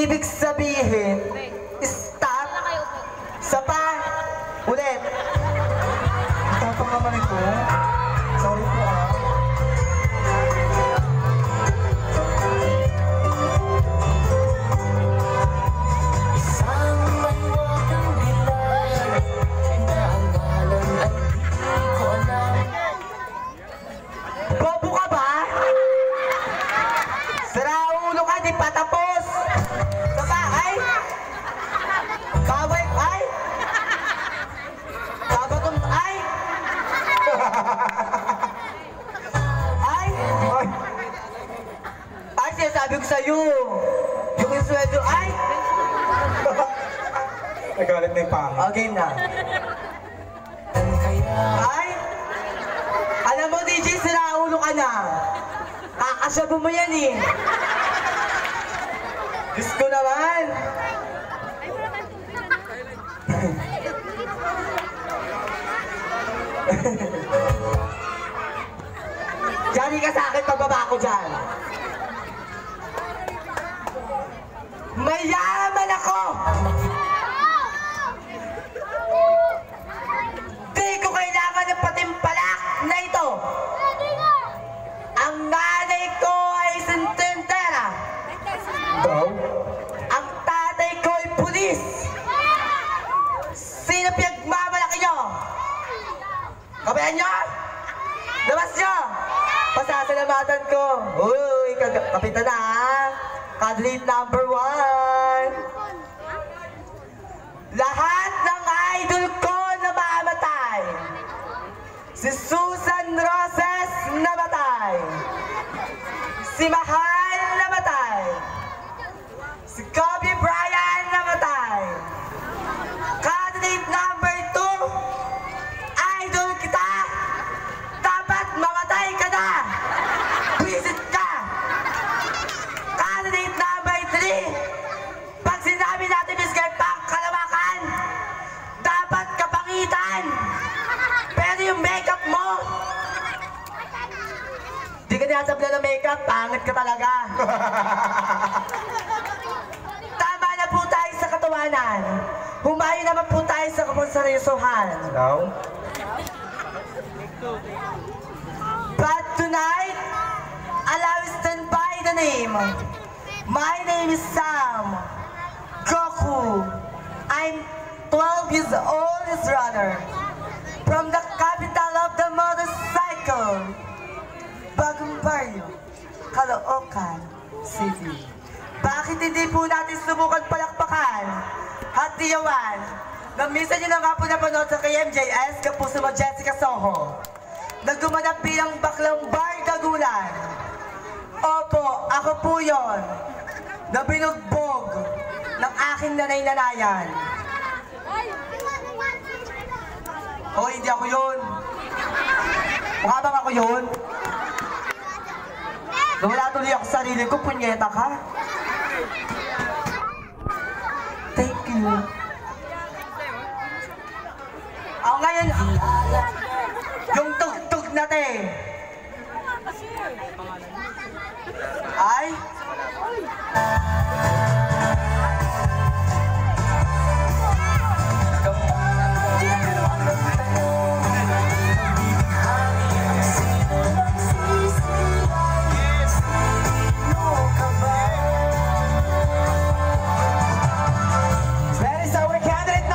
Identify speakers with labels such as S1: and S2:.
S1: ibig sabihin, stop. Isa pa. Ulit.
S2: Tapang naman ito. Sorry po
S3: Isang mahiwagang dilag na ang ngalan ay di ko alam.
S1: Bobo ka ba? Sira ulo ka, di pa tapos. Sa bahay? Kaway, ay? Kabatong, ay? Ay? Ay, sinasabi ko sa'yo. Yung sweldo, ay?
S2: Nagalit na yung pangit.
S1: O, game na. Ay? Alam mo, DJ, sira ulo ka na. Kakasyabu mo yan eh. Diyos ko naman. Diyan ka sa akin pagbaba ko dyan. Mayaman ako! Di ko kailangan ng patimpalak na ito. Ang nanay ko ay sententera.
S2: Daw?
S1: Ang tatay ko ay pulis. Sino pinagmamalaki nyo? Kabayan nyo? Labas nyo! Pasasalamatan ko. Uy, kapitan na ha. Kadlit number 1. Lahat ng idol ko na mamatay. Si Susan Roses namatay. Si Mahal namatay. Si Kobe Bryant namatay. Candidate number 2, idol kita. Dapat mamatay ka na. Visit ka. Candidate number 3, pag sinabi natin Miss Pang kalawakan, dapat kapangitan. Pero yung makeup mo, di ka tinasabla ng makeup, pangit ka talaga. Tama na po tayo sa katawanan. Humayo naman po tayo sa kaponseryosohan.
S2: Daw?
S1: But tonight, allow me stand by the name. My name is Sam Goku. I'm 12 years old as runner. From the capital of the motorcycle, Bagong Barrio, Caloocan City. Bakit hindi po natin subukan palakpakan at tiyawan na minsan nyo na nga po napanood sa KMJS, kapuso mo Jessica Soho, na gumanap bilang baklang bar dagulan. Opo, ako po yon, na binugbog ng aking nanay-nanayan. Oh, hindi ako yun. Mukha bang ako yun? Nawala tuloy ako sa sarili ko, punyeta ka. Thank you. Ako ngayon, yung tugtog natin. Ay?